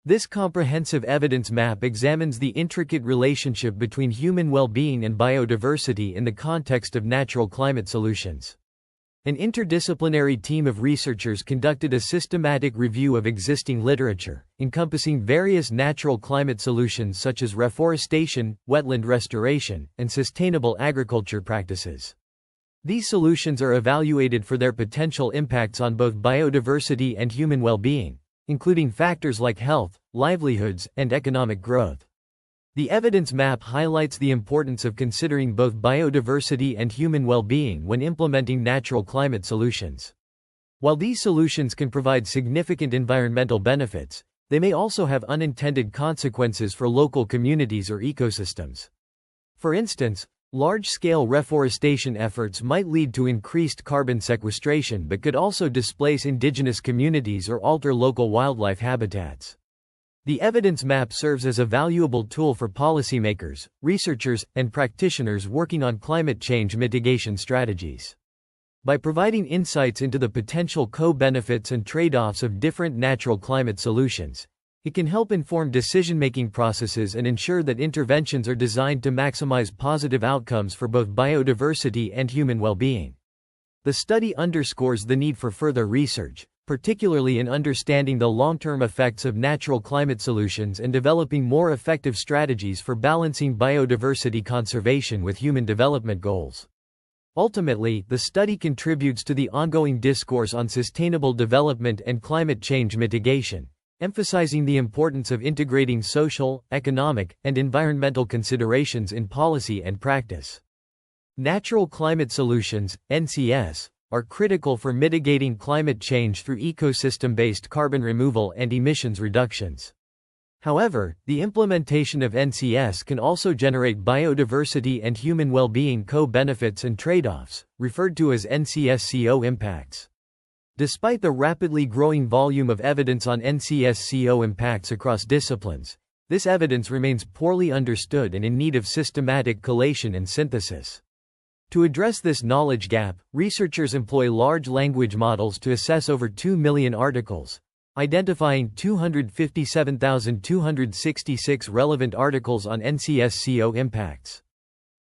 This comprehensive evidence map examines the intricate relationship between human well-being and biodiversity in the context of natural climate solutions. An interdisciplinary team of researchers conducted a systematic review of existing literature, encompassing various natural climate solutions such as reforestation, wetland restoration, and sustainable agriculture practices. These solutions are evaluated for their potential impacts on both biodiversity and human well-being, including factors like health, livelihoods, and economic growth. The evidence map highlights the importance of considering both biodiversity and human well-being when implementing natural climate solutions. While these solutions can provide significant environmental benefits, they may also have unintended consequences for local communities or ecosystems. For instance, large-scale reforestation efforts might lead to increased carbon sequestration but could also displace indigenous communities or alter local wildlife habitats. The evidence map serves as a valuable tool for policymakers, researchers, and practitioners working on climate change mitigation strategies. By providing insights into the potential co-benefits and trade-offs of different natural climate solutions, it can help inform decision-making processes and ensure that interventions are designed to maximize positive outcomes for both biodiversity and human well-being. The study underscores the need for further research, particularly in understanding the long-term effects of natural climate solutions and developing more effective strategies for balancing biodiversity conservation with human development goals. Ultimately, the study contributes to the ongoing discourse on sustainable development and climate change mitigation, emphasizing the importance of integrating social, economic, and environmental considerations in policy and practice. Natural climate solutions, NCS, are critical for mitigating climate change through ecosystem-based carbon removal and emissions reductions. However, the implementation of NCS can also generate biodiversity and human well-being co-benefits and trade-offs, referred to as NCS-CO impacts. Despite the rapidly growing volume of evidence on NCS-CO impacts across disciplines, this evidence remains poorly understood and in need of systematic collation and synthesis. To address this knowledge gap, researchers employ large language models to assess over 2 million articles, identifying 257,266 relevant articles on NCS-CO impacts.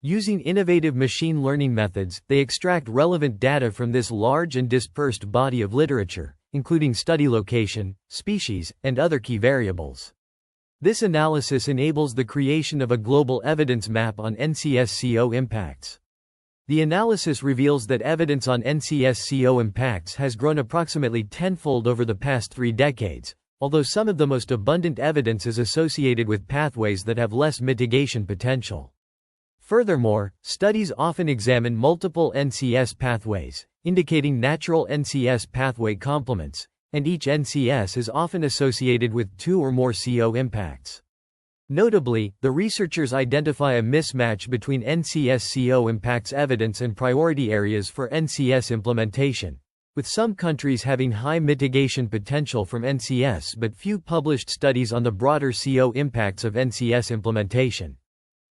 Using innovative machine learning methods, they extract relevant data from this large and dispersed body of literature, including study location, species, and other key variables. This analysis enables the creation of a global evidence map on NCS-CO impacts. The analysis reveals that evidence on NCS-CO impacts has grown approximately tenfold over the past 3 decades, although some of the most abundant evidence is associated with pathways that have less mitigation potential. Furthermore, studies often examine multiple NCS pathways, indicating natural NCS pathway complements, and each NCS is often associated with 2 or more CO impacts. Notably, the researchers identify a mismatch between NCS-CO impacts evidence and priority areas for NCS implementation, with some countries having high mitigation potential from NCS but few published studies on the broader CO impacts of NCS implementation.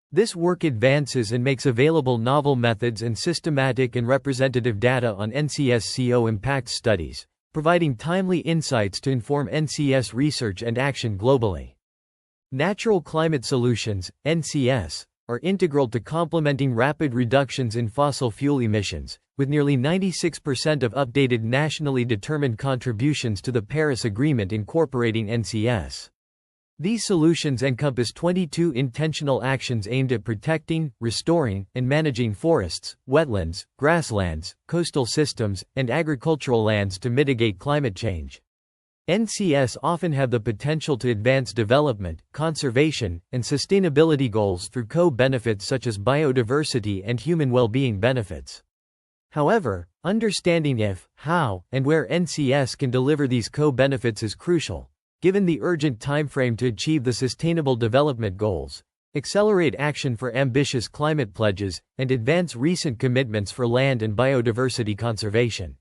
This work advances and makes available novel methods and systematic and representative data on NCS-CO impact studies, providing timely insights to inform NCS research and action globally. Natural climate solutions, NCS, are integral to complementing rapid reductions in fossil fuel emissions, with nearly 96% of updated nationally determined contributions to the Paris Agreement incorporating NCS. These solutions encompass 22 intentional actions aimed at protecting, restoring, and managing forests, wetlands, grasslands, coastal systems, and agricultural lands to mitigate climate change. NCS often have the potential to advance development, conservation, and sustainability goals through co-benefits such as biodiversity and human well-being benefits. However, understanding if, how, and where NCS can deliver these co-benefits is crucial, given the urgent timeframe to achieve the Sustainable Development Goals, accelerate action for ambitious climate pledges, and advance recent commitments for land and biodiversity conservation.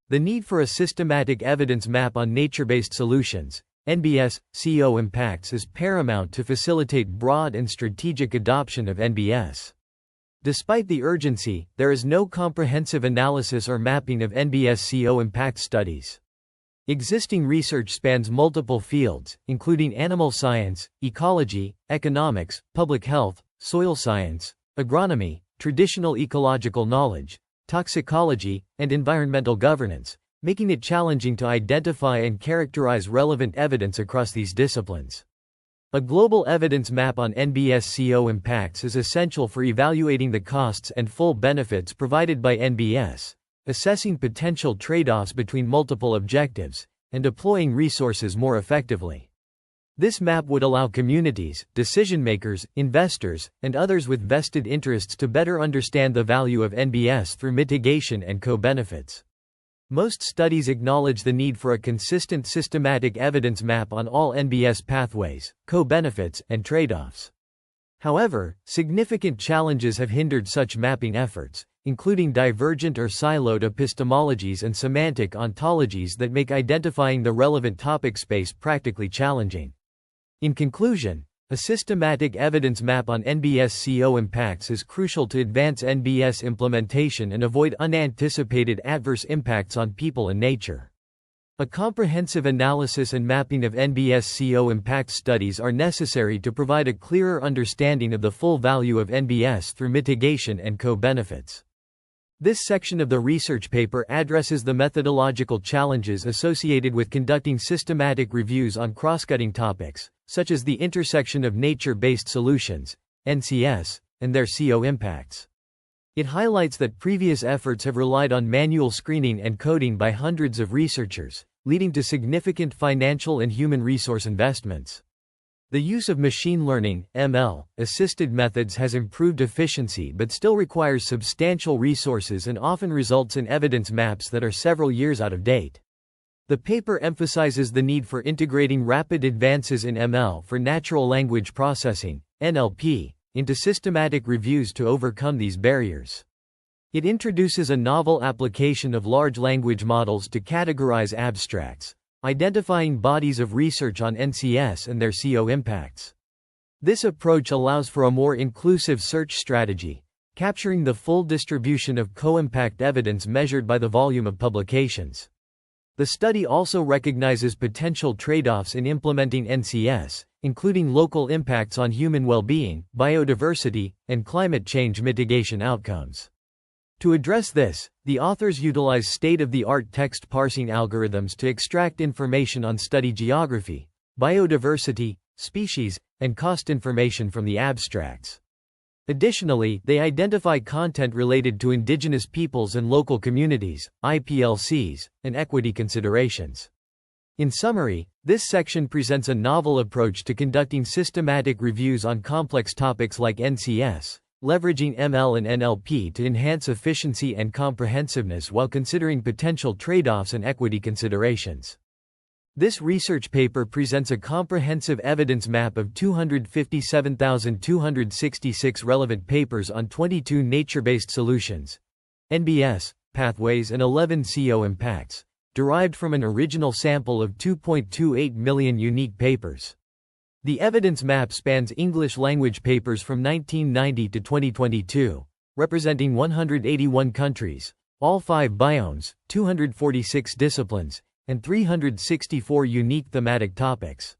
The need for a systematic evidence map on nature-based solutions, NBS-CO impacts is paramount to facilitate broad and strategic adoption of NBS. Despite the urgency, there is no comprehensive analysis or mapping of NBS-CO impact studies. Existing research spans multiple fields, including animal science, ecology, economics, public health, soil science, agronomy, traditional ecological knowledge, toxicology, and environmental governance, making it challenging to identify and characterize relevant evidence across these disciplines. A global evidence map on NBS-CO impacts is essential for evaluating the costs and full benefits provided by NBS, assessing potential trade-offs between multiple objectives, and deploying resources more effectively. This map would allow communities, decision-makers, investors, and others with vested interests to better understand the value of NBS through mitigation and co-benefits. Most studies acknowledge the need for a consistent systematic evidence map on all NBS pathways, co-benefits, and trade-offs. However, significant challenges have hindered such mapping efforts, including divergent or siloed epistemologies and semantic ontologies that make identifying the relevant topic space practically challenging. In conclusion, a systematic evidence map on NBS-CO impacts is crucial to advance NBS implementation and avoid unanticipated adverse impacts on people and nature. A comprehensive analysis and mapping of NBS-CO impact studies are necessary to provide a clearer understanding of the full value of NBS through mitigation and co-benefits. This section of the research paper addresses the methodological challenges associated with conducting systematic reviews on cross-cutting topics, such as the intersection of nature-based solutions, NCS, and their CO impacts. It highlights that previous efforts have relied on manual screening and coding by hundreds of researchers, leading to significant financial and human resource investments. The use of machine learning (ML) assisted methods has improved efficiency but still requires substantial resources and often results in evidence maps that are several years out of date. The paper emphasizes the need for integrating rapid advances in ML for natural language processing (NLP) into systematic reviews to overcome these barriers. It introduces a novel application of large language models to categorize abstracts, identifying bodies of research on NCS and their CO impacts. This approach allows for a more inclusive search strategy, capturing the full distribution of co-impact evidence measured by the volume of publications. The study also recognizes potential trade-offs in implementing NCS, including local impacts on human well-being, biodiversity, and climate change mitigation outcomes. To address this, the authors utilize state-of-the-art text parsing algorithms to extract information on study geography, biodiversity, species, and cost information from the abstracts. Additionally, they identify content related to indigenous peoples and local communities, IPLCs, and equity considerations. In summary, this section presents a novel approach to conducting systematic reviews on complex topics like NCS, leveraging ML and NLP to enhance efficiency and comprehensiveness while considering potential trade-offs and equity considerations. This research paper presents a comprehensive evidence map of 257,266 relevant papers on 22 nature-based solutions, NBS, pathways and 11 CO impacts, derived from an original sample of 2.28 million unique papers. The evidence map spans English language papers from 1990 to 2022, representing 181 countries, all 5 biomes, 246 disciplines, and 364 unique thematic topics.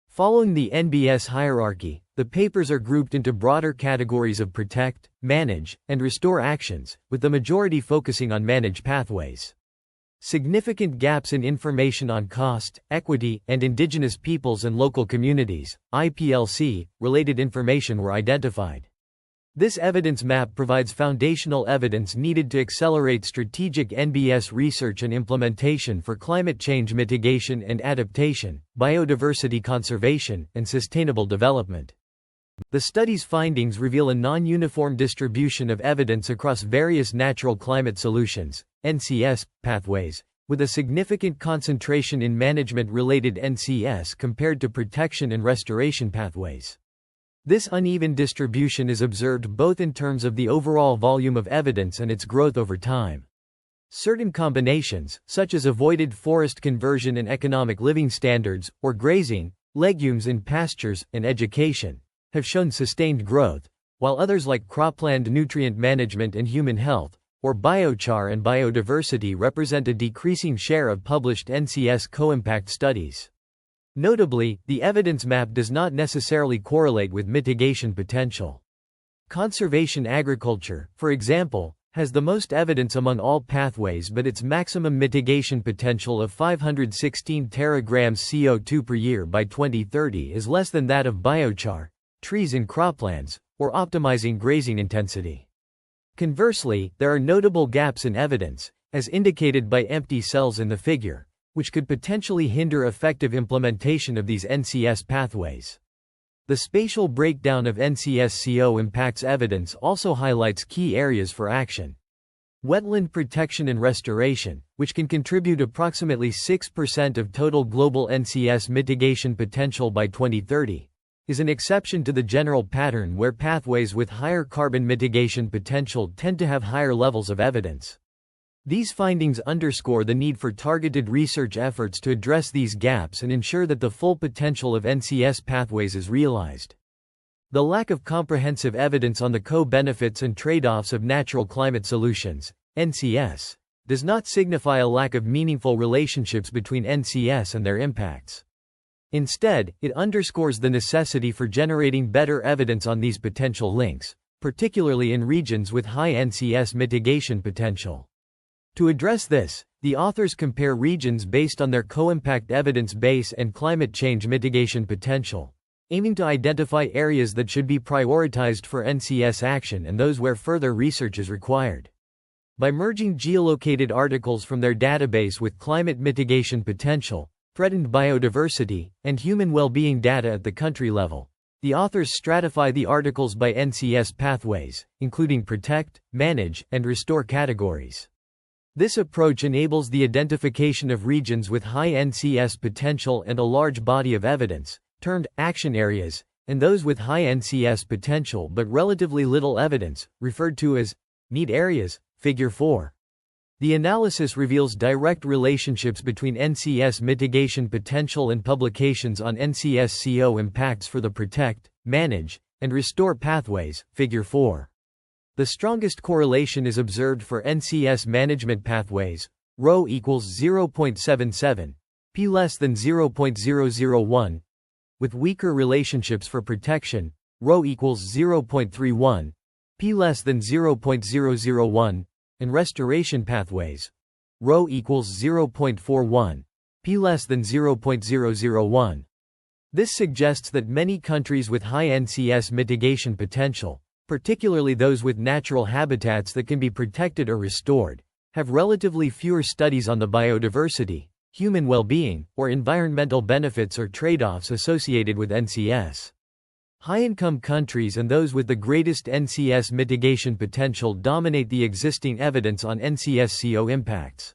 Following the NBS hierarchy, the papers are grouped into broader categories of protect, manage, and restore actions, with the majority focusing on manage pathways. Significant gaps in information on cost, equity, and indigenous peoples and local communities, IPLC, related information were identified. This evidence map provides foundational evidence needed to accelerate strategic NBS research and implementation for climate change mitigation and adaptation, biodiversity conservation, and sustainable development. The study's findings reveal a non-uniform distribution of evidence across various natural climate solutions, NCS, pathways, with a significant concentration in management-related NCS compared to protection and restoration pathways. This uneven distribution is observed both in terms of the overall volume of evidence and its growth over time. Certain combinations, such as avoided forest conversion and economic living standards, or grazing, legumes in pastures, and education, have shown sustained growth, while others like cropland nutrient management and human health, or biochar and biodiversity represent a decreasing share of published NCS co-impact studies. Notably, the evidence map does not necessarily correlate with mitigation potential. Conservation agriculture, for example, has the most evidence among all pathways, but its maximum mitigation potential of 516 teragrams CO2 per year by 2030 is less than that of biochar, trees in croplands, or optimizing grazing intensity. Conversely, there are notable gaps in evidence, as indicated by empty cells in the figure, which could potentially hinder effective implementation of these NCS pathways. The spatial breakdown of NCS-CO impacts evidence also highlights key areas for action. Wetland protection and restoration, which can contribute approximately 6% of total global NCS mitigation potential by 2030, is an exception to the general pattern where pathways with higher carbon mitigation potential tend to have higher levels of evidence. These findings underscore the need for targeted research efforts to address these gaps and ensure that the full potential of NCS pathways is realized. The lack of comprehensive evidence on the co-benefits and trade-offs of natural climate solutions, NCS, does not signify a lack of meaningful relationships between NCS and their impacts. Instead, it underscores the necessity for generating better evidence on these potential links, particularly in regions with high NCS mitigation potential. To address this, the authors compare regions based on their co-impact evidence base and climate change mitigation potential, aiming to identify areas that should be prioritized for NCS action and those where further research is required. By merging geolocated articles from their database with climate mitigation potential, threatened biodiversity, and human well-being data at the country level, the authors stratify the articles by NCS pathways, including protect, manage, and restore categories. This approach enables the identification of regions with high NCS potential and a large body of evidence, termed action areas, and those with high NCS potential but relatively little evidence, referred to as need areas, Figure 4. The analysis reveals direct relationships between NCS mitigation potential and publications on NCS-CO impacts for the protect, manage, and restore pathways, Figure 4. The strongest correlation is observed for NCS management pathways, ρ equals 0.77, p less than 0.001, with weaker relationships for protection, ρ equals 0.31, p less than 0.001, and restoration pathways, ρ equals 0.41, p less than 0.001. This suggests that many countries with high NCS mitigation potential, particularly those with natural habitats that can be protected or restored, have relatively fewer studies on the biodiversity, human well-being, or environmental benefits or trade-offs associated with NCS. High-income countries and those with the greatest NCS mitigation potential dominate the existing evidence on NCS-CO impacts.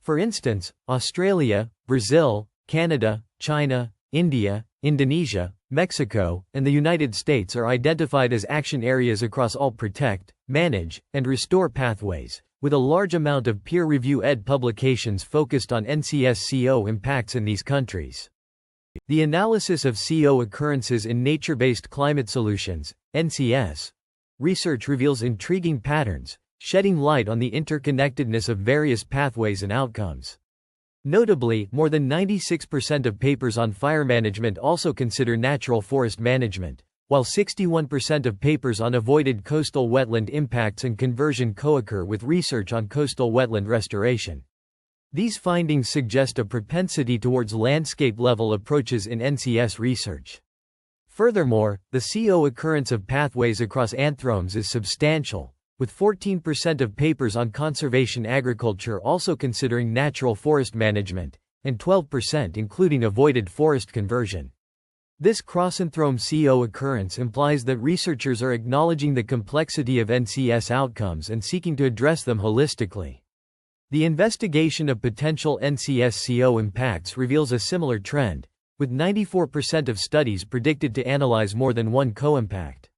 For instance, Australia, Brazil, Canada, China, India, Indonesia, Mexico, and the United States are identified as action areas across all protect, manage, and restore pathways, with a large amount of peer-review-ed publications focused on NCS-CO impacts in these countries. The analysis of CO occurrences in nature-based climate solutions, NCS, research reveals intriguing patterns, shedding light on the interconnectedness of various pathways and outcomes. Notably, more than 96% of papers on fire management also consider natural forest management, while 61% of papers on avoided coastal wetland impacts and conversion co-occur with research on coastal wetland restoration. These findings suggest a propensity towards landscape-level approaches in NCS research. Furthermore, the CO occurrence of pathways across anthromes is substantial, with 14% of papers on conservation agriculture also considering natural forest management, and 12% including avoided forest conversion. This cross-anthrome CO occurrence implies that researchers are acknowledging the complexity of NCS outcomes and seeking to address them holistically. The investigation of potential NCS-CO impacts reveals a similar trend, with 94% of studies predicted to analyze more than one co-impact.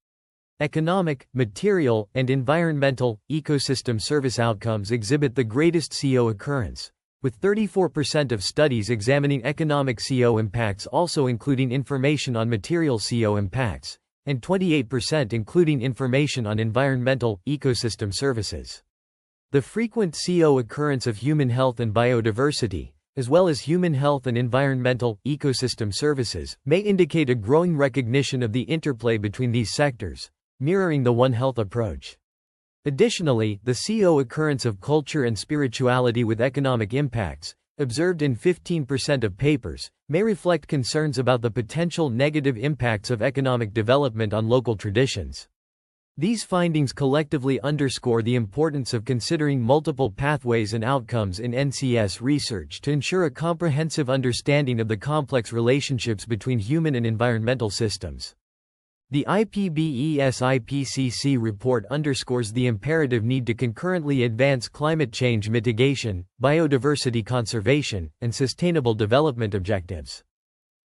Economic, material, and environmental, ecosystem service outcomes exhibit the greatest CO occurrence, with 34% of studies examining economic CO impacts also including information on material CO impacts, and 28% including information on environmental, ecosystem services. The frequent CO occurrence of human health and biodiversity, as well as human health and environmental, ecosystem services, may indicate a growing recognition of the interplay between these sectors, mirroring the One Health approach. Additionally, the CO occurrence of culture and spirituality with economic impacts, observed in 15% of papers, may reflect concerns about the potential negative impacts of economic development on local traditions. These findings collectively underscore the importance of considering multiple pathways and outcomes in NCS research to ensure a comprehensive understanding of the complex relationships between human and environmental systems. The IPBES IPCC report underscores the imperative need to concurrently advance climate change mitigation, biodiversity conservation, and sustainable development objectives.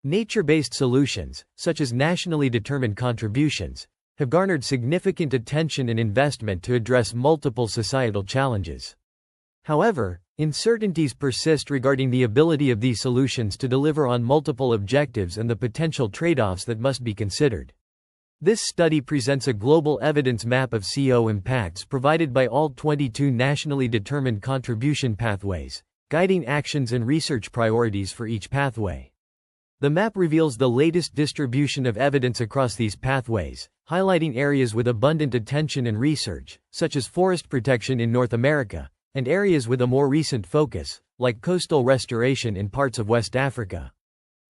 Nature-based solutions, such as nationally determined contributions, have garnered significant attention and investment to address multiple societal challenges. However, uncertainties persist regarding the ability of these solutions to deliver on multiple objectives and the potential trade-offs that must be considered. This study presents a global evidence map of CO impacts provided by all 22 nationally determined contribution pathways, guiding actions and research priorities for each pathway. The map reveals the latest distribution of evidence across these pathways, highlighting areas with abundant attention and research, such as forest protection in North America, and areas with a more recent focus, like coastal restoration in parts of West Africa.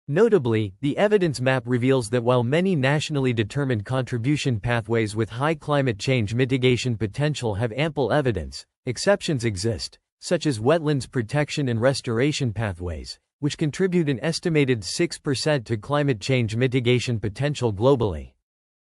Notably, the evidence map reveals that while many nationally determined contribution pathways with high climate change mitigation potential have ample evidence, exceptions exist, such as wetlands protection and restoration pathways, which contribute an estimated 6% to climate change mitigation potential globally.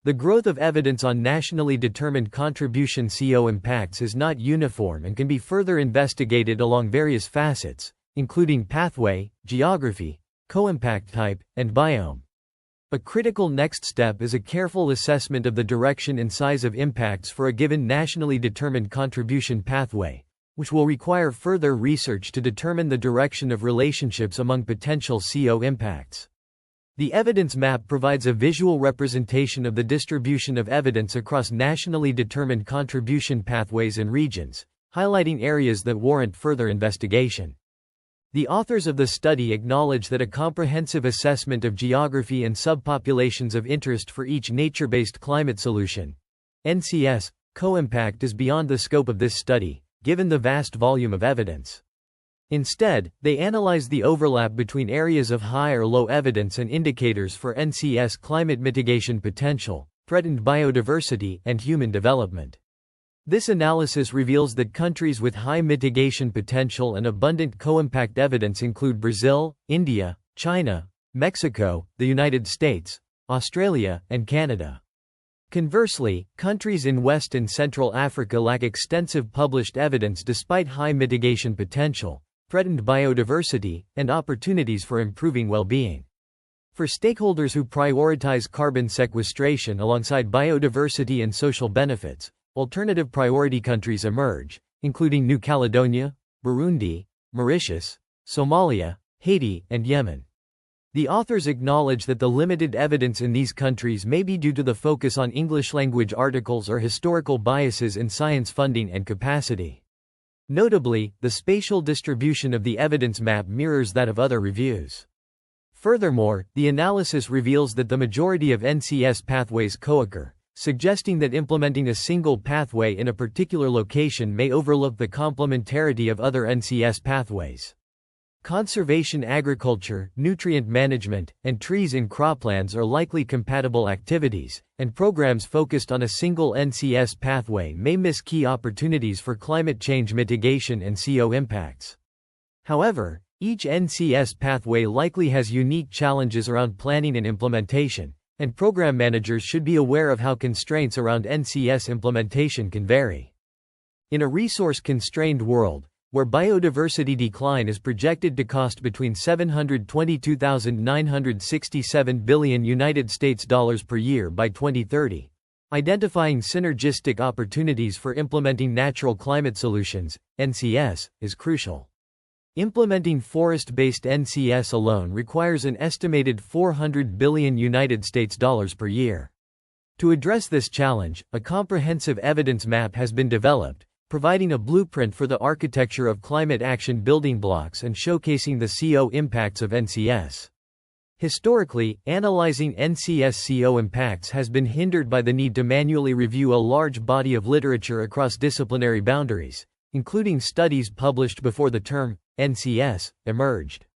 The growth of evidence on nationally determined contribution CO impacts is not uniform and can be further investigated along various facets, including pathway, geography, co-impact type, and biome. A critical next step is a careful assessment of the direction and size of impacts for a given nationally determined contribution pathway, which will require further research to determine the direction of relationships among potential CO impacts. The evidence map provides a visual representation of the distribution of evidence across nationally determined contribution pathways and regions, highlighting areas that warrant further investigation. The authors of the study acknowledge that a comprehensive assessment of geography and subpopulations of interest for each nature-based climate solution, NCS, co-impact is beyond the scope of this study, given the vast volume of evidence. Instead, they analyze the overlap between areas of high or low evidence and indicators for NCS climate mitigation potential, threatened biodiversity, and human development. This analysis reveals that countries with high mitigation potential and abundant co-impact evidence include Brazil, India, China, Mexico, the United States, Australia, and Canada. Conversely, countries in West and Central Africa lack extensive published evidence despite high mitigation potential, threatened biodiversity, and opportunities for improving well-being. For stakeholders who prioritize carbon sequestration alongside biodiversity and social benefits, alternative priority countries emerge, including New Caledonia, Burundi, Mauritius, Somalia, Haiti, and Yemen. The authors acknowledge that the limited evidence in these countries may be due to the focus on English-language articles or historical biases in science funding and capacity. Notably, the spatial distribution of the evidence map mirrors that of other reviews. Furthermore, the analysis reveals that the majority of NCS pathways co-occur, suggesting that implementing a single pathway in a particular location may overlook the complementarity of other NCS pathways. Conservation agriculture, nutrient management, and trees in croplands are likely compatible activities, and programs focused on a single NCS pathway may miss key opportunities for climate change mitigation and CO impacts. However, each NCS pathway likely has unique challenges around planning and implementation, and program managers should be aware of how constraints around NCS implementation can vary. In a resource-constrained world, where biodiversity decline is projected to cost between $722,967 billion United States dollars per year by 2030. Identifying synergistic opportunities for implementing natural climate solutions, NCS, is crucial. Implementing forest-based NCS alone requires an estimated $400 billion United States dollars per year. To address this challenge, a comprehensive evidence map has been developed, providing a blueprint for the architecture of climate action building blocks and showcasing the CO impacts of NCS. Historically, analyzing NCS CO impacts has been hindered by the need to manually review a large body of literature across disciplinary boundaries, including studies published before the term NCS emerged.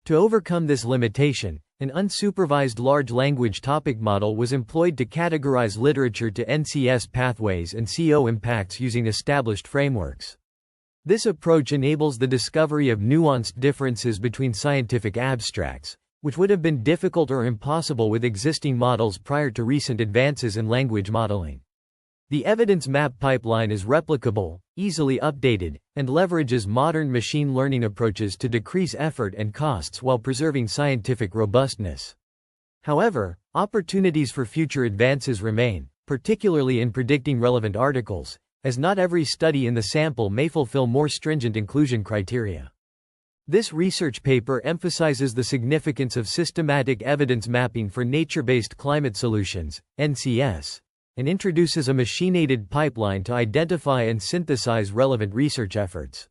To overcome this limitation, an unsupervised large language topic model was employed to categorize literature to NCS pathways and CO impacts using established frameworks. This approach enables the discovery of nuanced differences between scientific abstracts, which would have been difficult or impossible with existing models prior to recent advances in language modeling. The evidence map pipeline is replicable, easily updated, and leverages modern machine learning approaches to decrease effort and costs while preserving scientific robustness. However, opportunities for future advances remain, particularly in predicting relevant articles, as not every study in the sample may fulfill more stringent inclusion criteria. This research paper emphasizes the significance of systematic evidence mapping for nature-based climate solutions, NCS, and introduces a machine-aided pipeline to identify and synthesize relevant research efforts.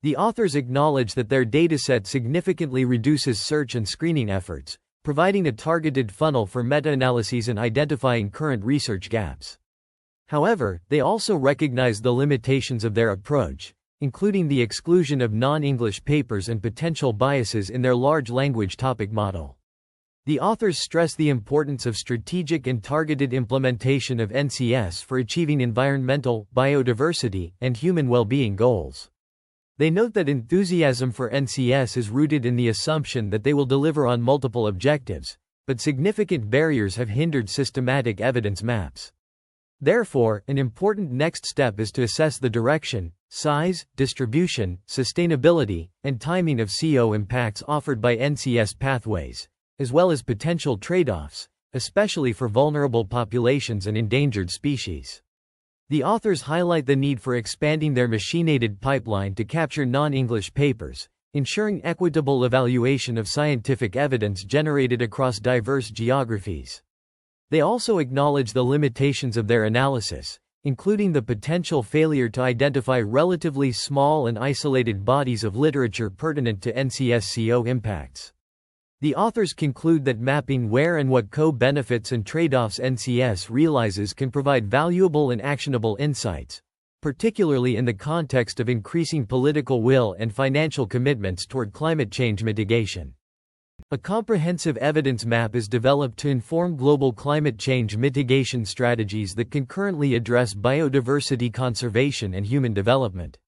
The authors acknowledge that their dataset significantly reduces search and screening efforts, providing a targeted funnel for meta-analyses and identifying current research gaps. However, they also recognize the limitations of their approach, including the exclusion of non-English papers and potential biases in their large language topic model. The authors stress the importance of strategic and targeted implementation of NCS for achieving environmental, biodiversity, and human well-being goals. They note that enthusiasm for NCS is rooted in the assumption that they will deliver on multiple objectives, but significant barriers have hindered systematic evidence maps. Therefore, an important next step is to assess the direction, size, distribution, sustainability, and timing of CO impacts offered by NCS pathways, as well as potential trade-offs, especially for vulnerable populations and endangered species. The authors highlight the need for expanding their machine-aided pipeline to capture non-English papers, ensuring equitable evaluation of scientific evidence generated across diverse geographies. They also acknowledge the limitations of their analysis, including the potential failure to identify relatively small and isolated bodies of literature pertinent to NCS CO impacts. The authors conclude that mapping where and what co-benefits and trade-offs NCS realizes can provide valuable and actionable insights, particularly in the context of increasing political will and financial commitments toward climate change mitigation. A comprehensive evidence map is developed to inform global climate change mitigation strategies that concurrently address biodiversity conservation and human development.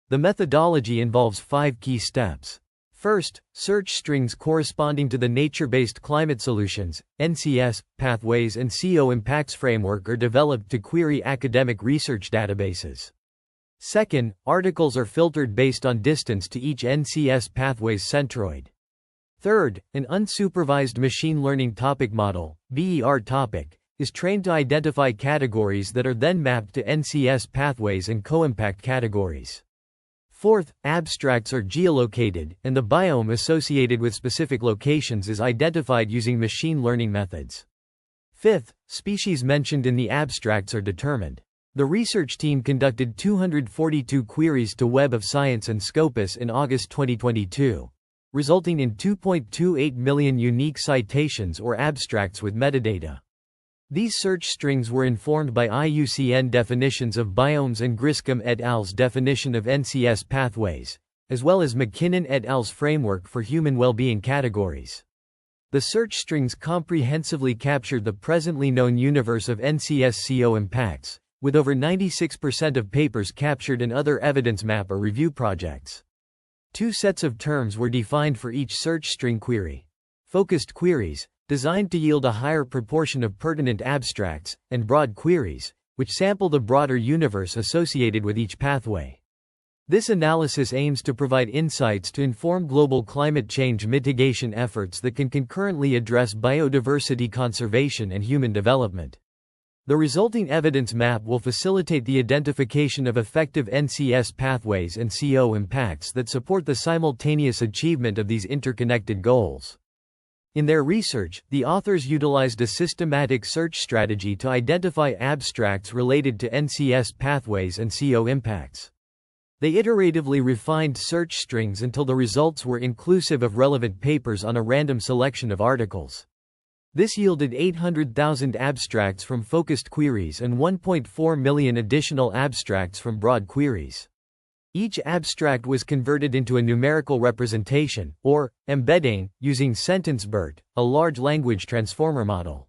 The methodology involves 5 key steps. First, search strings corresponding to the nature-based climate solutions, NCS, pathways and CO impacts framework are developed to query academic research databases. Second, articles are filtered based on distance to each NCS pathway's centroid. Third, an unsupervised machine learning topic model, BER topic, is trained to identify categories that are then mapped to NCS pathways and co-impact categories. Fourth, abstracts are geolocated, and the biome associated with specific locations is identified using machine learning methods. Fifth, species mentioned in the abstracts are determined. The research team conducted 242 queries to Web of Science and Scopus in August 2022, resulting in 2.28 million unique citations or abstracts with metadata. These search strings were informed by IUCN definitions of biomes and Griscom et al.'s definition of NCS pathways, as well as McKinnon et al.'s framework for human well-being categories. The search strings comprehensively captured the presently known universe of NCS CO impacts, with over 96% of papers captured in other evidence map or review projects. 2 sets of terms were defined for each search string query: focused queries, designed to yield a higher proportion of pertinent abstracts, and broad queries, which sample the broader universe associated with each pathway. This analysis aims to provide insights to inform global climate change mitigation efforts that can concurrently address biodiversity conservation and human development. The resulting evidence map will facilitate the identification of effective NCS pathways and CO impacts that support the simultaneous achievement of these interconnected goals. In their research, the authors utilized a systematic search strategy to identify abstracts related to NCS pathways and CO impacts. They iteratively refined search strings until the results were inclusive of relevant papers on a random selection of articles. This yielded 800,000 abstracts from focused queries and 1.4 million additional abstracts from broad queries. Each abstract was converted into a numerical representation, or embedding, using SentenceBERT, a large language transformer model.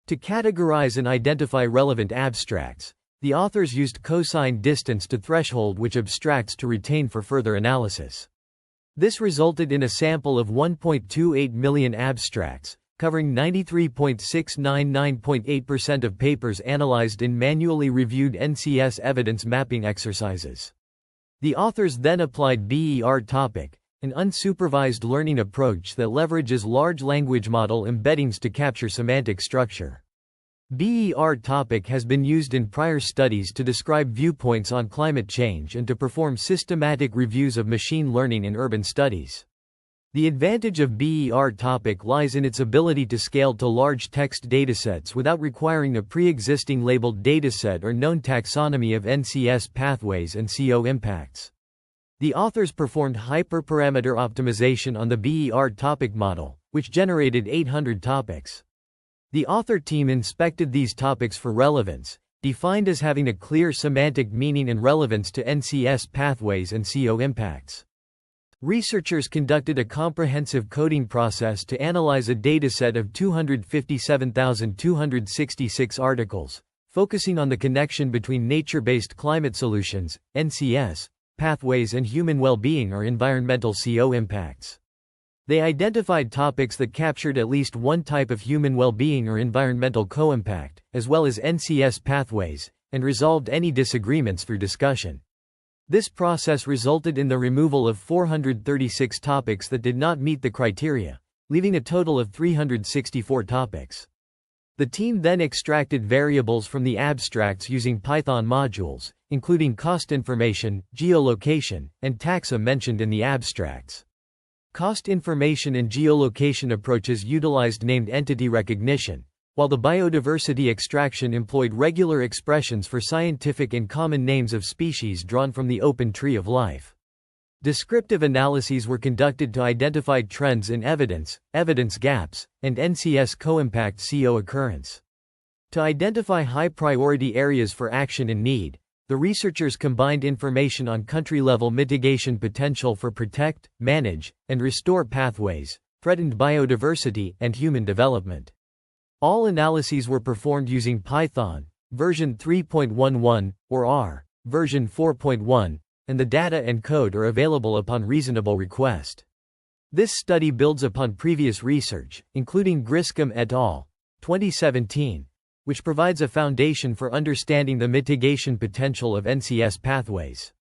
To categorize and identify relevant abstracts, the authors used cosine distance to threshold which abstracts to retain for further analysis. This resulted in a sample of 1.28 million abstracts, covering 93.699.8% of papers analyzed in manually reviewed NCS evidence mapping exercises. The authors then applied BER topic, an unsupervised learning approach that leverages large language model embeddings to capture semantic structure. BER topic has been used in prior studies to describe viewpoints on climate change and to perform systematic reviews of machine learning in urban studies. The advantage of BER topic lies in its ability to scale to large text datasets without requiring a pre-existing labeled dataset or known taxonomy of NCS pathways and CO impacts. The authors performed hyperparameter optimization on the BER topic model, which generated 800 topics. The author team inspected these topics for relevance, defined as having a clear semantic meaning and relevance to NCS pathways and CO impacts. Researchers conducted a comprehensive coding process to analyze a dataset of 257,266 articles, focusing on the connection between nature-based climate solutions, NCS, pathways and human well-being or environmental CO impacts. They identified topics that captured at least one type of human well-being or environmental co-impact, as well as NCS pathways, and resolved any disagreements through discussion. This process resulted in the removal of 436 topics that did not meet the criteria, leaving a total of 364 topics. The team then extracted variables from the abstracts using Python modules, including cost information, geolocation, and taxa mentioned in the abstracts. Cost information and geolocation approaches utilized named entity recognition, while the biodiversity extraction employed regular expressions for scientific and common names of species drawn from the open tree of life. Descriptive analyses were conducted to identify trends in evidence, evidence gaps, and NCS co-impact CO occurrence. To identify high-priority areas for action and need, the researchers combined information on country-level mitigation potential for protect, manage, and restore pathways, threatened biodiversity, and human development. All analyses were performed using Python, version 3.11, or R, version 4.1, and the data and code are available upon reasonable request. This study builds upon previous research, including Griscom et al., 2017, which provides a foundation for understanding the mitigation potential of NCS pathways.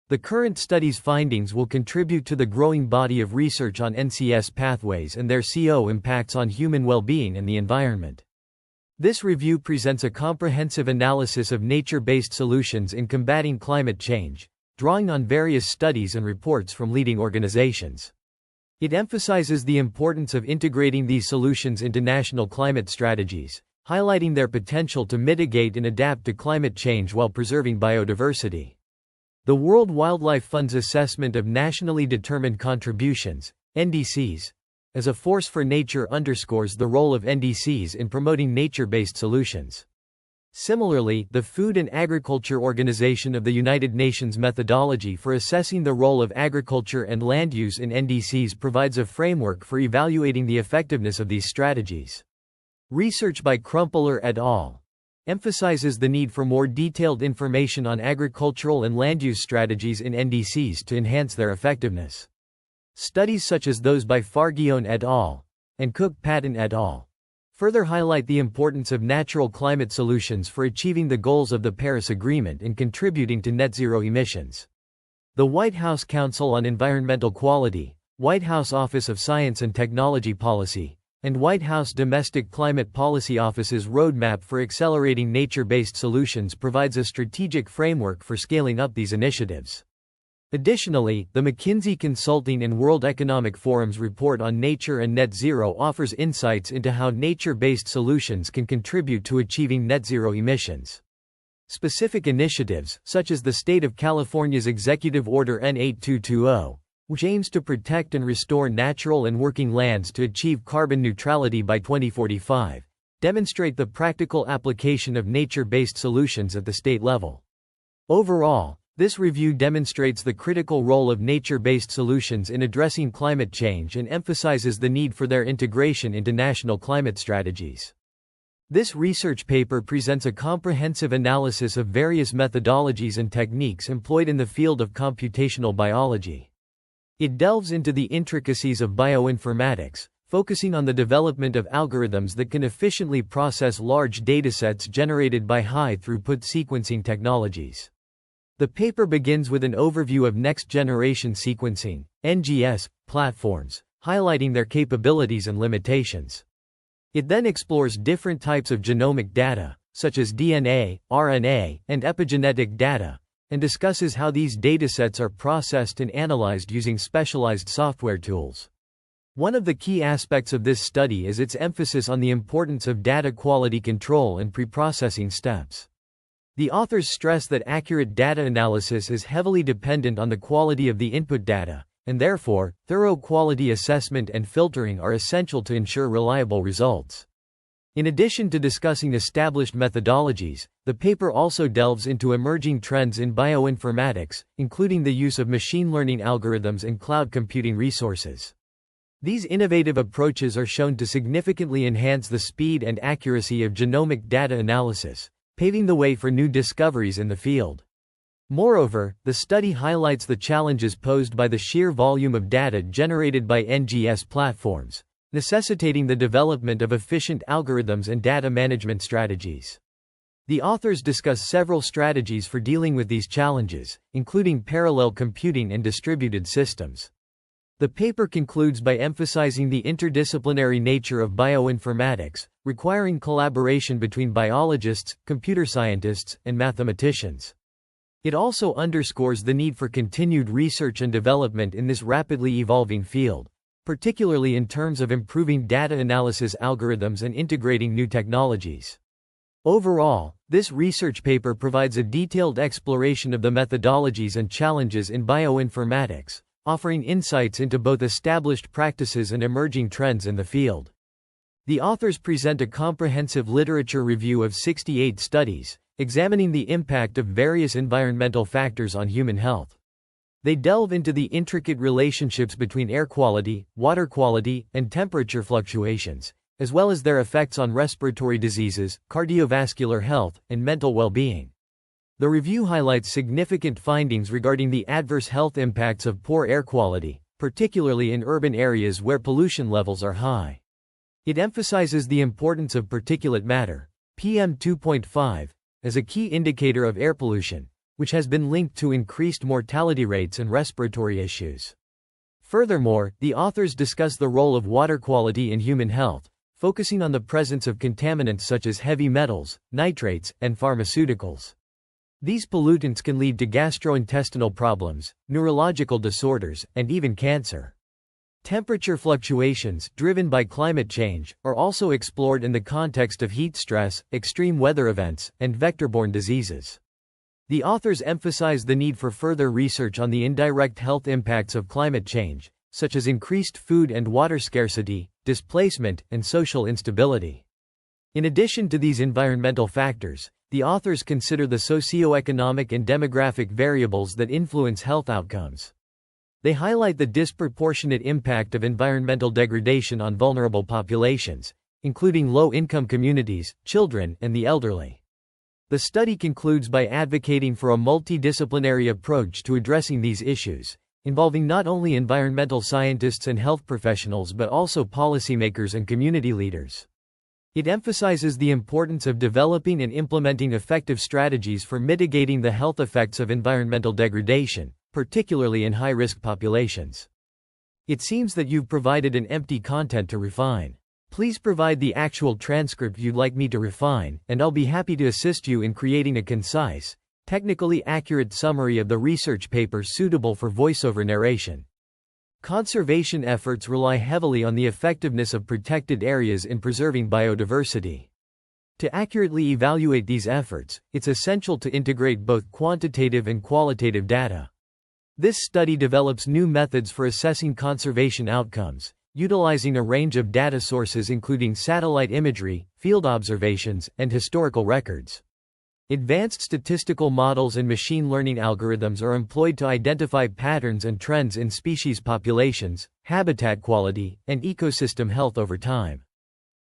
The current study's findings will contribute to the growing body of research on NCS pathways and their CO impacts on human well-being and the environment. This review presents a comprehensive analysis of nature-based solutions in combating climate change, drawing on various studies and reports from leading organizations. It emphasizes the importance of integrating these solutions into national climate strategies, highlighting their potential to mitigate and adapt to climate change while preserving biodiversity. The World Wildlife Fund's assessment of nationally determined contributions, NDCs, as a force for nature underscores the role of NDCs in promoting nature-based solutions. Similarly, the Food and Agriculture Organization of the United Nations methodology for assessing the role of agriculture and land use in NDCs provides a framework for evaluating the effectiveness of these strategies. Research by Crumpler et al. Emphasizes the need for more detailed information on agricultural and land use strategies in NDCs to enhance their effectiveness. Studies such as those by Fargione et al. And Cook-Patton et al. Further highlight the importance of natural climate solutions for achieving the goals of the Paris Agreement and contributing to net zero emissions. The White House Council on Environmental Quality, White House Office of Science and Technology Policy, and White House Domestic Climate Policy Office's Roadmap for Accelerating Nature-Based Solutions provides a strategic framework for scaling up these initiatives. Additionally, the McKinsey Consulting and World Economic Forum's report on nature and net zero offers insights into how nature-based solutions can contribute to achieving net zero emissions. Specific initiatives, such as the State of California's Executive Order N8220, which aims to protect and restore natural and working lands to achieve carbon neutrality by 2045, demonstrate the practical application of nature-based solutions at the state level. Overall, this review demonstrates the critical role of nature-based solutions in addressing climate change and emphasizes the need for their integration into national climate strategies. This research paper presents a comprehensive analysis of various methodologies and techniques employed in the field of computational biology. It delves into the intricacies of bioinformatics, focusing on the development of algorithms that can efficiently process large datasets generated by high-throughput sequencing technologies. The paper begins with an overview of next-generation sequencing (NGS) platforms, highlighting their capabilities and limitations. It then explores different types of genomic data, such as DNA, RNA, and epigenetic data, and discusses how these datasets are processed and analyzed using specialized software tools. One of the key aspects of this study is its emphasis on the importance of data quality control and preprocessing steps. The authors stress that accurate data analysis is heavily dependent on the quality of the input data, and therefore, thorough quality assessment and filtering are essential to ensure reliable results. In addition to discussing established methodologies, the paper also delves into emerging trends in bioinformatics, including the use of machine learning algorithms and cloud computing resources. These innovative approaches are shown to significantly enhance the speed and accuracy of genomic data analysis, paving the way for new discoveries in the field. Moreover, the study highlights the challenges posed by the sheer volume of data generated by NGS platforms, necessitating the development of efficient algorithms and data management strategies. The authors discuss several strategies for dealing with these challenges, including parallel computing and distributed systems. The paper concludes by emphasizing the interdisciplinary nature of bioinformatics, requiring collaboration between biologists, computer scientists, and mathematicians. It also underscores the need for continued research and development in this rapidly evolving field, particularly in terms of improving data analysis algorithms and integrating new technologies. Overall, this research paper provides a detailed exploration of the methodologies and challenges in bioinformatics, offering insights into both established practices and emerging trends in the field. The authors present a comprehensive literature review of 68 studies, examining the impact of various environmental factors on human health. They delve into the intricate relationships between air quality, water quality, and temperature fluctuations, as well as their effects on respiratory diseases, cardiovascular health, and mental well-being. The review highlights significant findings regarding the adverse health impacts of poor air quality, particularly in urban areas where pollution levels are high. It emphasizes the importance of particulate matter, PM2.5, as a key indicator of air pollution, which has been linked to increased mortality rates and respiratory issues. Furthermore, the authors discuss the role of water quality in human health, focusing on the presence of contaminants such as heavy metals, nitrates, and pharmaceuticals. These pollutants can lead to gastrointestinal problems, neurological disorders, and even cancer. Temperature fluctuations, driven by climate change, are also explored in the context of heat stress, extreme weather events, and vector-borne diseases. The authors emphasize the need for further research on the indirect health impacts of climate change, such as increased food and water scarcity, displacement, and social instability. In addition to these environmental factors, the authors consider the socioeconomic and demographic variables that influence health outcomes. They highlight the disproportionate impact of environmental degradation on vulnerable populations, including low-income communities, children, and the elderly. The study concludes by advocating for a multidisciplinary approach to addressing these issues, involving not only environmental scientists and health professionals but also policymakers and community leaders. It emphasizes the importance of developing and implementing effective strategies for mitigating the health effects of environmental degradation, particularly in high-risk populations. It seems that you've provided an empty content to refine. Please provide the actual transcript you'd like me to refine, and I'll be happy to assist you in creating a concise, Technically accurate summary of the research paper suitable for voiceover narration. Conservation efforts rely heavily on the effectiveness of protected areas in preserving biodiversity. To accurately evaluate these efforts, it's essential to integrate both quantitative and qualitative data. This study develops new methods for assessing conservation outcomes, utilizing a range of data sources including satellite imagery, field observations, and historical records. Advanced statistical models and machine learning algorithms are employed to identify patterns and trends in species populations, habitat quality, and ecosystem health over time.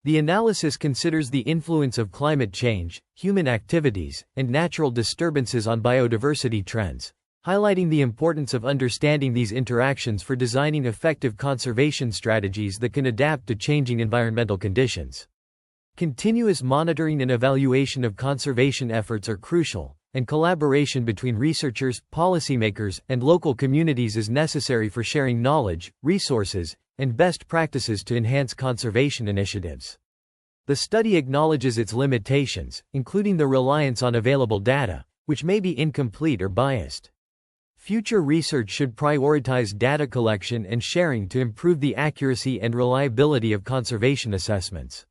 The analysis considers the influence of climate change, human activities, and natural disturbances on biodiversity trends, highlighting the importance of understanding these interactions for designing effective conservation strategies that can adapt to changing environmental conditions. Continuous monitoring and evaluation of conservation efforts are crucial, and collaboration between researchers, policymakers, and local communities is necessary for sharing knowledge, resources, and best practices to enhance conservation initiatives. The study acknowledges its limitations, including the reliance on available data, which may be incomplete or biased. Future research should prioritize data collection and sharing to improve the accuracy and reliability of conservation assessments.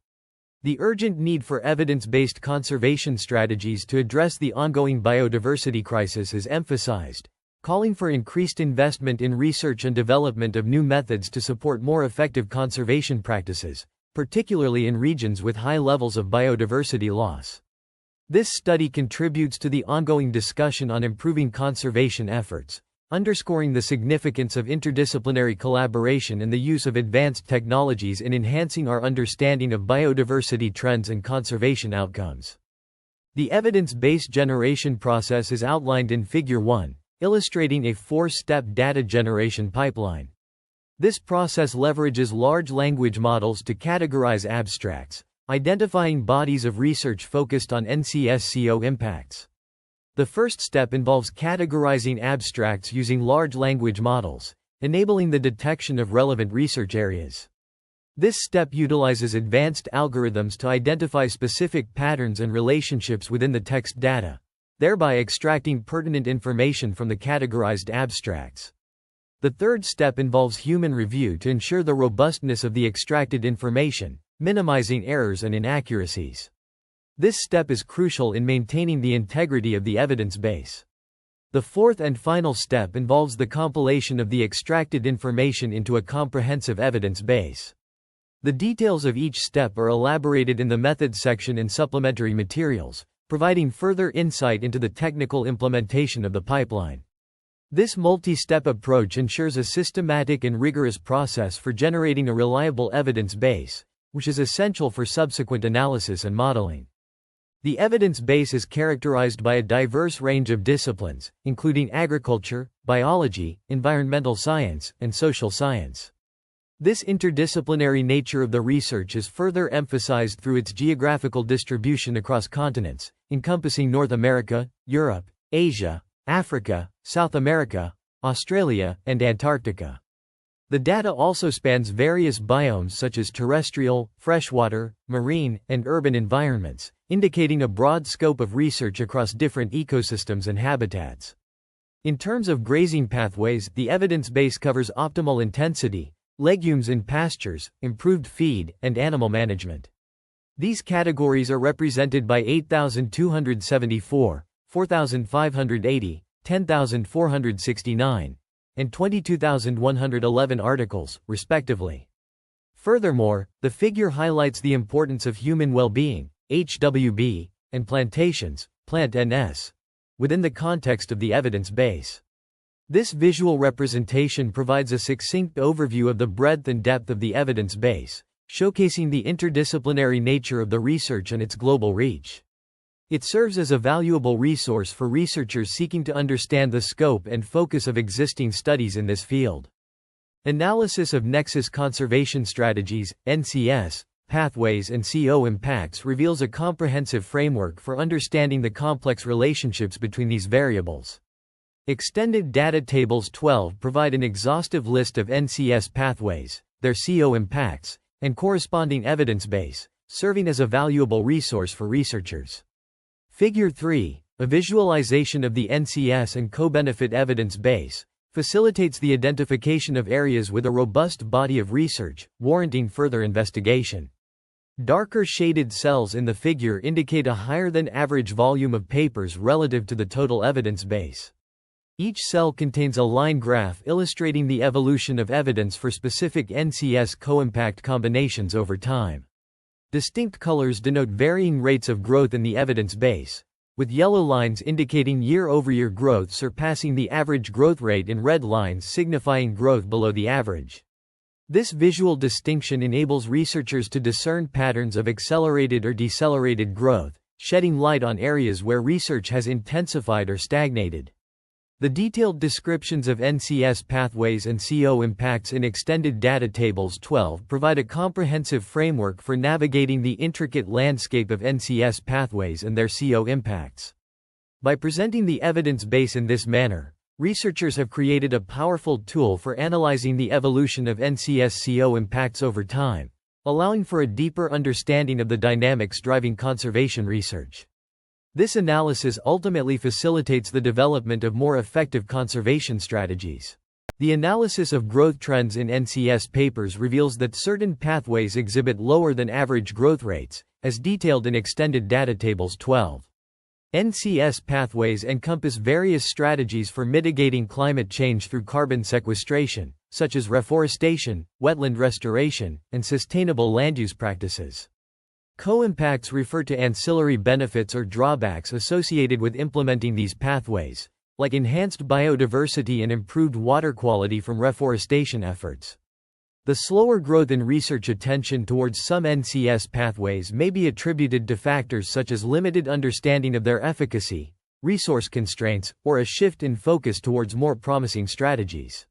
The urgent need for evidence-based conservation strategies to address the ongoing biodiversity crisis is emphasized, calling for increased investment in research and development of new methods to support more effective conservation practices, particularly in regions with high levels of biodiversity loss. This study contributes to the ongoing discussion on improving conservation efforts, underscoring the significance of interdisciplinary collaboration and the use of advanced technologies in enhancing our understanding of biodiversity trends and conservation outcomes. The evidence-based generation process is outlined in Figure 1, illustrating a 4-step data generation pipeline. This process leverages large language models to categorize abstracts, identifying bodies of research focused on NCS/CO impacts. The first step involves categorizing abstracts using large language models, enabling the detection of relevant research areas. This step utilizes advanced algorithms to identify specific patterns and relationships within the text data, thereby extracting pertinent information from the categorized abstracts. The third step involves human review to ensure the robustness of the extracted information, minimizing errors and inaccuracies. This step is crucial in maintaining the integrity of the evidence base. The fourth and final step involves the compilation of the extracted information into a comprehensive evidence base. The details of each step are elaborated in the methods section in supplementary materials, providing further insight into the technical implementation of the pipeline. This multi-step approach ensures a systematic and rigorous process for generating a reliable evidence base, which is essential for subsequent analysis and modeling. The evidence base is characterized by a diverse range of disciplines, including agriculture, biology, environmental science, and social science. This interdisciplinary nature of the research is further emphasized through its geographical distribution across continents, encompassing North America, Europe, Asia, Africa, South America, Australia, and Antarctica. The data also spans various biomes such as terrestrial, freshwater, marine, and urban environments, indicating a broad scope of research across different ecosystems and habitats. In terms of grazing pathways, the evidence base covers optimal intensity, legumes in pastures, improved feed, and animal management. These categories are represented by 8,274, 4,580, 10,469, and 22,111 articles, respectively. Furthermore, the figure highlights the importance of human well-being, HWB, and plantations, plant NS, within the context of the evidence base. This visual representation provides a succinct overview of the breadth and depth of the evidence base, showcasing the interdisciplinary nature of the research and its global reach. It serves as a valuable resource for researchers seeking to understand the scope and focus of existing studies in this field. Analysis of Nexus Conservation Strategies, NCS, Pathways and CO impacts reveals a comprehensive framework for understanding the complex relationships between these variables. Extended Data Tables 12 provide an exhaustive list of NCS pathways, their CO impacts, and corresponding evidence base, serving as a valuable resource for researchers. Figure 3, A visualization of the NCS and co-benefit evidence base facilitates the identification of areas with a robust body of research, warranting further investigation. Darker shaded cells in the figure indicate a higher than average volume of papers relative to the total evidence base. Each cell contains a line graph illustrating the evolution of evidence for specific NCS co-impact combinations over time. Distinct colors denote varying rates of growth in the evidence base, with yellow lines indicating year-over-year growth surpassing the average growth rate and red lines signifying growth below the average. This visual distinction enables researchers to discern patterns of accelerated or decelerated growth, shedding light on areas where research has intensified or stagnated. The detailed descriptions of NCS pathways and CO impacts in Extended Data Tables 12 provide a comprehensive framework for navigating the intricate landscape of NCS pathways and their CO impacts. By presenting the evidence base in this manner, researchers have created a powerful tool for analyzing the evolution of NCS CO impacts over time, allowing for a deeper understanding of the dynamics driving conservation research. This analysis ultimately facilitates the development of more effective conservation strategies. The analysis of growth trends in NCS papers reveals that certain pathways exhibit lower than average growth rates, as detailed in Extended Data Tables 12. NCS pathways encompass various strategies for mitigating climate change through carbon sequestration, such as reforestation, wetland restoration, and sustainable land use practices. Co-impacts refer to ancillary benefits or drawbacks associated with implementing these pathways, like enhanced biodiversity and improved water quality from reforestation efforts. The slower growth in research attention towards some NCS pathways may be attributed to factors such as limited understanding of their efficacy, resource constraints, or a shift in focus towards more promising strategies.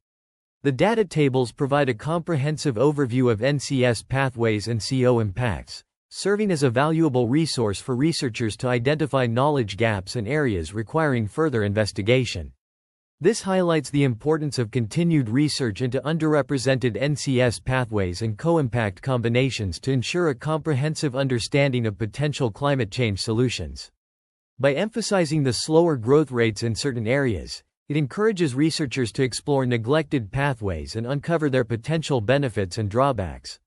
The data tables provide a comprehensive overview of NCS pathways and CO impacts, serving as a valuable resource for researchers to identify knowledge gaps and areas requiring further investigation. This highlights the importance of continued research into underrepresented NCS pathways and co-impact combinations to ensure a comprehensive understanding of potential climate change solutions. By emphasizing the slower growth rates in certain areas, it encourages researchers to explore neglected pathways and uncover their potential benefits and drawbacks.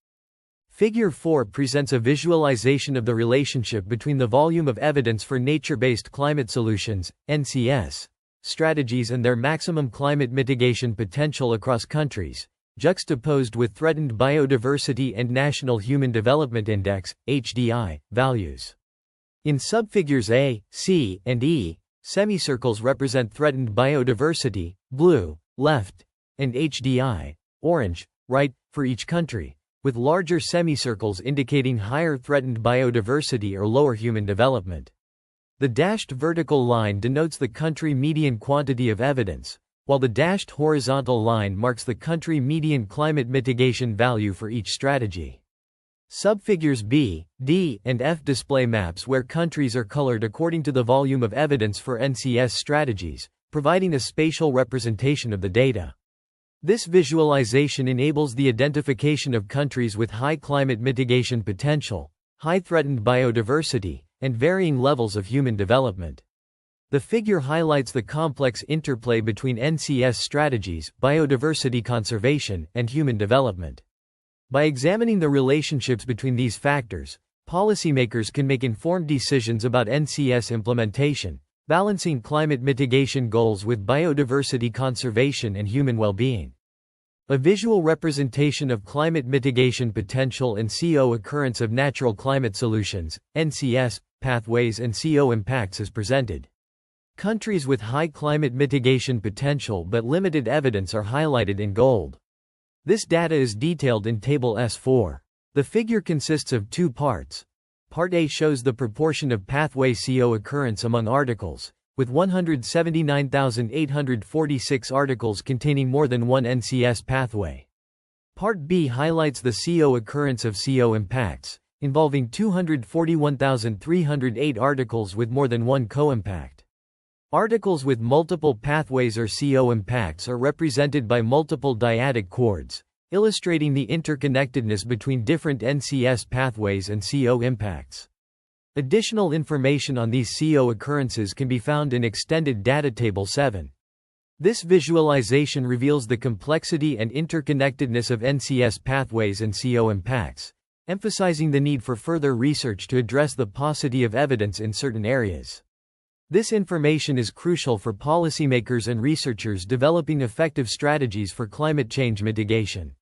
Figure 4 presents a visualization of the relationship between the volume of evidence for nature-based climate solutions, NCS, strategies and their maximum climate mitigation potential across countries, juxtaposed with threatened biodiversity and National Human Development Index, HDI, values. In subfigures A, C, and E, semicircles represent threatened biodiversity, blue, left, and HDI, orange, right, for each country, with larger semicircles indicating higher threatened biodiversity or lower human development. The dashed vertical line denotes the country median quantity of evidence, while the dashed horizontal line marks the country median climate mitigation value for each strategy. Subfigures B, D, and F display maps where countries are colored according to the volume of evidence for NCS strategies, providing a spatial representation of the data. This visualization enables the identification of countries with high climate mitigation potential, high threatened biodiversity, and varying levels of human development. The figure highlights the complex interplay between NCS strategies, biodiversity conservation, and human development. By examining the relationships between these factors, policymakers can make informed decisions about NCS implementation, balancing climate mitigation goals with biodiversity conservation and human well-being. A visual representation of climate mitigation potential and CO occurrence of natural climate solutions, NCS, pathways and CO impacts is presented. Countries with high climate mitigation potential but limited evidence are highlighted in gold. This data is detailed in Table S4. The figure consists of two parts. Part A shows the proportion of pathway CO occurrence among articles, with 179,846 articles containing more than one NCS pathway. Part B highlights the CO occurrence of CO impacts, involving 241,308 articles with more than one co-impact. Articles with multiple pathways or CO impacts are represented by multiple dyadic chords, illustrating the interconnectedness between different NCS pathways and CO impacts. Additional information on these CO occurrences can be found in Extended Data Table 7. This visualization reveals the complexity and interconnectedness of NCS pathways and CO impacts, emphasizing the need for further research to address the paucity of evidence in certain areas. This information is crucial for policymakers and researchers developing effective strategies for climate change mitigation.